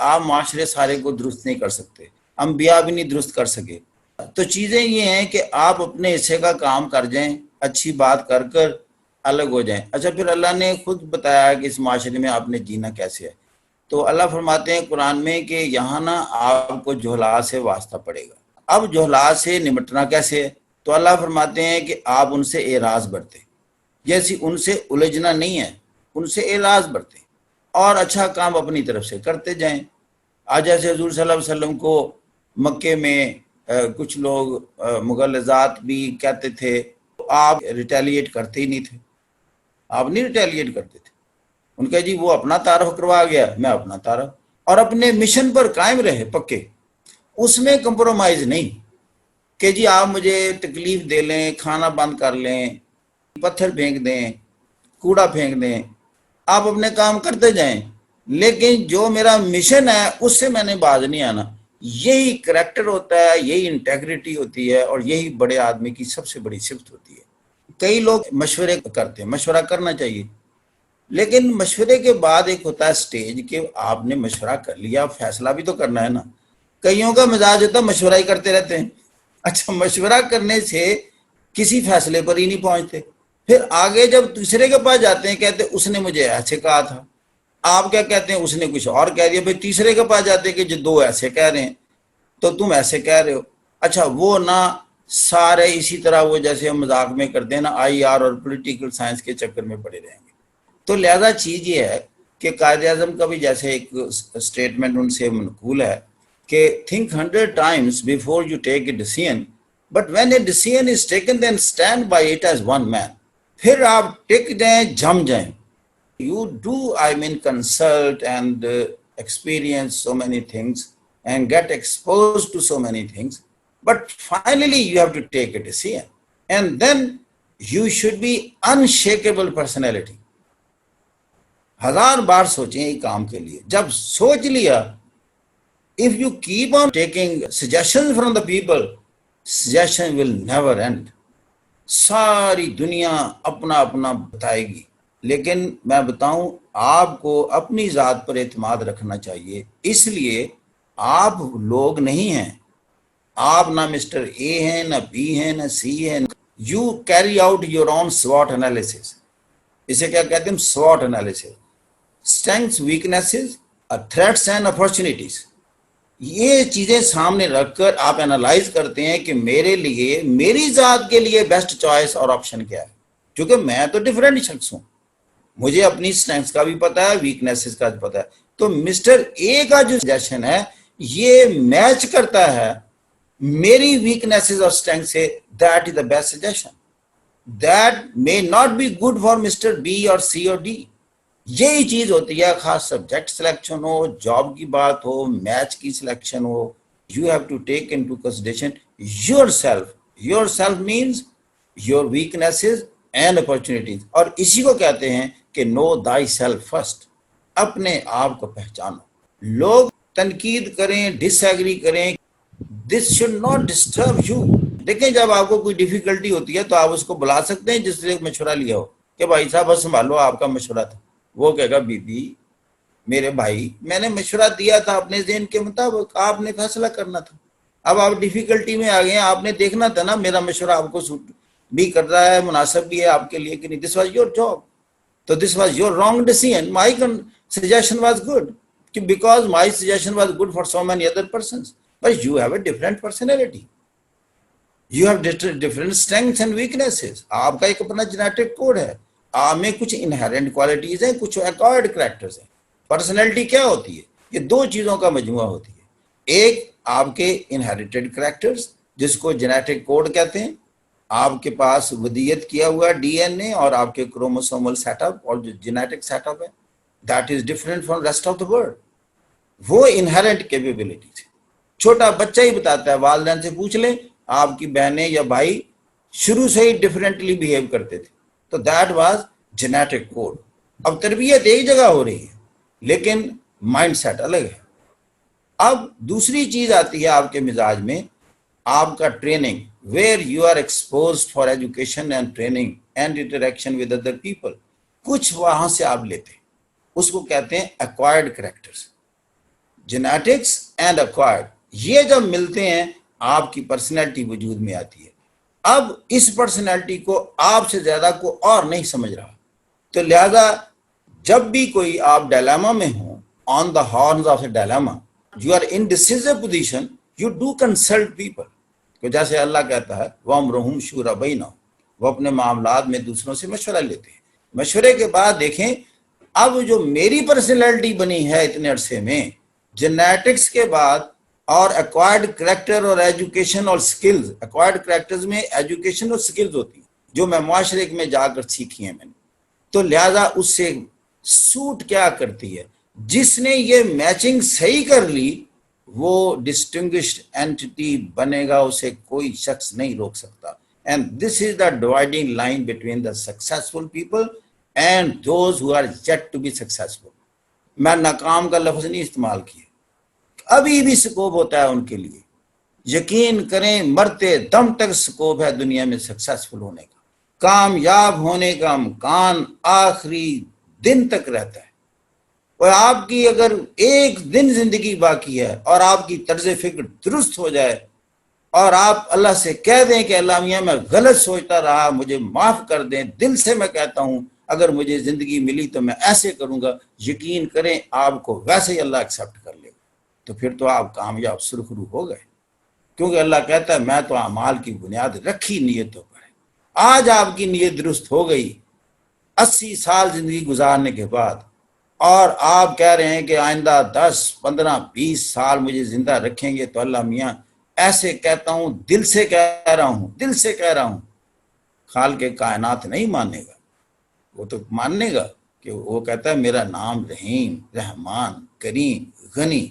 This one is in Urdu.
آپ معاشرے سارے کو درست نہیں کر سکتے، انبیاء بھی نہیں درست کر سکے. تو چیزیں یہ ہیں کہ آپ اپنے حصے کا کام کر جائیں، اچھی بات کر کر الگ ہو جائیں. اچھا، پھر اللہ نے خود بتایا کہ اس معاشرے میں آپ نے جینا کیسے ہے. تو اللہ فرماتے ہیں قرآن میں کہ یہاں نا آپ کو جہلا سے واسطہ پڑے گا. اب جہلا سے نمٹنا کیسے ہے؟ تو اللہ فرماتے ہیں کہ آپ ان سے اعراض برتیں، جیسی ان سے الجھنا نہیں ہے، ان سے اعراض برتیں اور اچھا کام اپنی طرف سے کرتے جائیں. آج جیسے حضور صلی اللہ علیہ وسلم کو مکے میں کچھ لوگ مغلظات بھی کہتے تھے، آپ ریٹیلیٹ کرتے ہی نہیں تھے، آپ نہیں ریٹیلیٹ کرتے تھے. ان کا جی وہ اپنا تعارف کروا گیا، میں اپنا تعارف، اور اپنے مشن پر قائم رہے پکے، اس میں کمپرومائز نہیں کہ جی آپ مجھے تکلیف دے لیں، کھانا بند کر لیں، پتھر پھینک دیں، کوڑا پھینک دیں، آپ اپنے کام کرتے جائیں، لیکن جو میرا مشن ہے اس سے میں نے باز نہیں آنا. یہی کریکٹر ہوتا ہے، یہی انٹیگریٹی ہوتی ہے، اور یہی بڑے آدمی کی سب سے بڑی صفت ہوتی ہے. کئی لوگ مشورے کرتے ہیں، مشورہ کرنا چاہیے، لیکن مشورے کے بعد ایک ہوتا ہے سٹیج کہ آپ نے مشورہ کر لیا، فیصلہ بھی تو کرنا ہے نا. کئیوں کا مزاج ہوتا ہے مشورہ ہی کرتے رہتے ہیں. اچھا، مشورہ کرنے سے کسی فیصلے پر ہی نہیں پہنچتے، پھر آگے جب دوسرے کے پاس جاتے ہیں کہتے اس نے مجھے ایسے کہا تھا، آپ کیا کہتے ہیں اس نے کچھ اور کہہ دیا، پھر تیسرے کے پاس جاتے ہیں کہ جو دو ایسے کہہ رہے ہیں تو تم ایسے کہہ رہے ہو. اچھا، وہ نہ سارے اسی طرح وہ جیسے ہم مذاق میں کرتے ہیں نا، آئی آر اور پولیٹیکل سائنس کے چکر میں پڑے رہیں گے. تو لہذا چیز یہ ہے کہ قائد اعظم کا بھی جیسے ایک اسٹیٹمنٹ ان سے منقول ہے کہ think 100 times before you take a decision, but when a decision is taken then stand by it as one man. پھر آپ ٹک جائیں، جم جائیں. You do, consult and experience so many things and get exposed to so many things, but finally you have to take a decision, and then you should be unshakable personality. 1000 بار سوچیں یہ کام کے لیے. جب سوچ لیا، if you keep on taking suggestions from the people, suggestion will never end. ساری دنیا اپنا اپنا بتائے گی، لیکن میں بتاؤں آپ کو اپنی ذات پر اعتماد رکھنا چاہیے. اس لیے آپ لوگ نہیں ہیں، آپ نہ مسٹر اے ہیں، نہ بی ہیں، نہ سی ہیں. You carry out your own SWOT analysis. اسے کیا کہتے ہیں؟ SWOT analysis. Strengths, weaknesses, threats and opportunities. یہ چیزیں سامنے رکھ کر آپ انالائز کرتے ہیں کہ میرے لیے، میری ذات کے لیے بیسٹ چوائس اور آپشن کیا ہے. کیونکہ میں تو ڈیفرنٹ شخص ہوں، مجھے اپنی اسٹرینگس کا بھی پتا ہے، ویکنیسز کا بھی پتا ہے. تو مسٹر اے کا جو سجیشن ہے یہ میچ کرتا ہے میری ویکنیسز اور اسٹرینگس سے. That is the best suggestion. That may not be good for mister B اور سی اور ڈی. یہی چیز ہوتی ہے، خاص سبجیکٹ سلیکشن ہو، جاب کی بات ہو، میچ کی سلیکشن ہو. You have to take into consideration yourself. Yourself means your weaknesses and opportunities. اور اسی کو کہتے ہیں کہ نو دائی سیلف فرسٹ. اپنے آپ کو پہچانو. لوگ تنقید کریں، ڈس ایگری کریں، this should not disturb you. دیکھیں، جب آپ کو کوئی ڈیفیکلٹی ہوتی ہے تو آپ اس کو بلا سکتے ہیں جس سے مشورہ لیا ہو کہ بھائی صاحب بس سنبھالو، آپ کا مشورہ تھا. وہ کہے گا بی بی میرے بھائی میں نے مشورہ دیا تھا اپنے ذہن کے مطابق، آپ نے فیصلہ کرنا تھا. اب آپ ڈیفیکلٹی میں آ گئے ہیں، آپ نے دیکھنا تھا نا میرا مشورہ آپ کو سوٹ بھی کر رہا ہے، مناسب بھی ہے آپ کے لیے کہ نہیں. This was your job. تو this was your wrong decision. My suggestion was good because my suggestion was good for so many other persons. But you have a different personality. You have different strengths and weaknesses. آپ کا ایک اپنا جینیٹک کوڈ ہے. آپ میں کچھ انہیرنٹ کوالٹیز ہیں، کچھ ایکوائرڈ کریکٹرز ہیں. پرسنالٹی کیا ہوتی ہے؟ یہ دو چیزوں کا مجموعہ ہوتی ہے. ایک آپ کے انہیریٹڈ کریکٹرز جس کو جینیٹک کوڈ کہتے ہیں. آپ کے پاس ودیت کیا ہوا ڈی این اے اور آپ کے کروموسومل سیٹ اپ اور جو جینیٹک سیٹ اپ ہے that is different from rest of the world. وہ انہیرنٹ کیپیبلٹیز ہے. چھوٹا بچہ ہی بتاتا ہے، والدین سے پوچھ لیں آپ کی بہنیں یا بھائی شروع سے ہی ڈفرینٹلی بیہیو کرتے تھے. تو دیٹ واز جینیٹک کوڈ. اب تربیت ایک جگہ ہو رہی ہے لیکن مائنڈ سیٹ الگ ہے. اب دوسری چیز آتی ہے آپ کے مزاج میں، آپ کا training, where you are exposed for education and training and interaction with other people. کچھ وہاں سے آپ لیتے ہیں، اس کو کہتے ہیں acquired characters. Genetics and acquired, یہ جب ملتے ہیں آپ کی پرسنالٹی وجود میں آتی ہے۔ اب اس پرسنالٹی کو آپ سے زیادہ کو اور نہیں سمجھ رہا، تو لہذا جب بھی کوئی آپ ڈائلاما میں ہوں، on the horns of a dilemma, you are in decisive position, you do consult people, تو جیسے اللہ کہتا ہے وَأَمْرُهُمْ شُورَىٰ بَيْنَهُمْ، وہ اپنے معاملات میں دوسروں سے مشورہ لیتے ہیں۔ مشورے کے بعد دیکھیں اب جو میری پرسنالٹی بنی ہے اتنے عرصے میں، جینیٹکس کے بعد اور ایکوائرڈ کریکٹر اور ایجوکیشن اور سکلز، ایکوائرڈ کریکٹرز میں ایجوکیشن اور سکلز ہوتی ہیں جو میں معاشرے میں جا کر سیکھی ہیں میں نے، تو لہذا اس سے سوٹ کیا کرتی ہے، جس نے یہ میچنگ صحیح کر لی وہ ڈسٹنگوشڈ اینٹی بنے گا، اسے کوئی شخص نہیں روک سکتا۔ And this is the dividing line between the successful people and those who are yet to be successful. میں ناکام کا لفظ نہیں استعمال کیا، ابھی بھی سکوپ ہوتا ہے ان کے لیے، یقین کریں مرتے دم تک سکوپ ہے دنیا میں سکسیسفل ہونے کا، کامیاب ہونے کا امکان آخری دن تک رہتا ہے۔ اور آپ کی اگر ایک دن زندگی باقی ہے اور آپ کی طرز فکر درست ہو جائے اور آپ اللہ سے کہہ دیں کہ اللہ میاں میں غلط سوچتا رہا، مجھے معاف کر دیں، دل سے میں کہتا ہوں اگر مجھے زندگی ملی تو میں ایسے کروں گا، یقین کریں آپ کو ویسے ہی اللہ ایکسیپٹ کر لے گا، تو پھر تو آپ کامیاب سرخرو ہو گئے، کیونکہ اللہ کہتا ہے میں تو اعمال کی بنیاد رکھی نیتوں پر ہے۔ آج آپ کی نیت درست ہو گئی 80 سال زندگی گزارنے کے بعد، اور آپ کہہ رہے ہیں کہ آئندہ 10 15 20 سال مجھے زندہ رکھیں گے، تو اللہ میاں ایسے کہتا ہوں، دل سے کہہ رہا ہوں، دل سے کہہ رہا ہوں، خالق کائنات نہیں مانے گا، وہ تو ماننے گا کہ وہ کہتا ہے میرا نام رحیم، رحمان، کریم، غنی،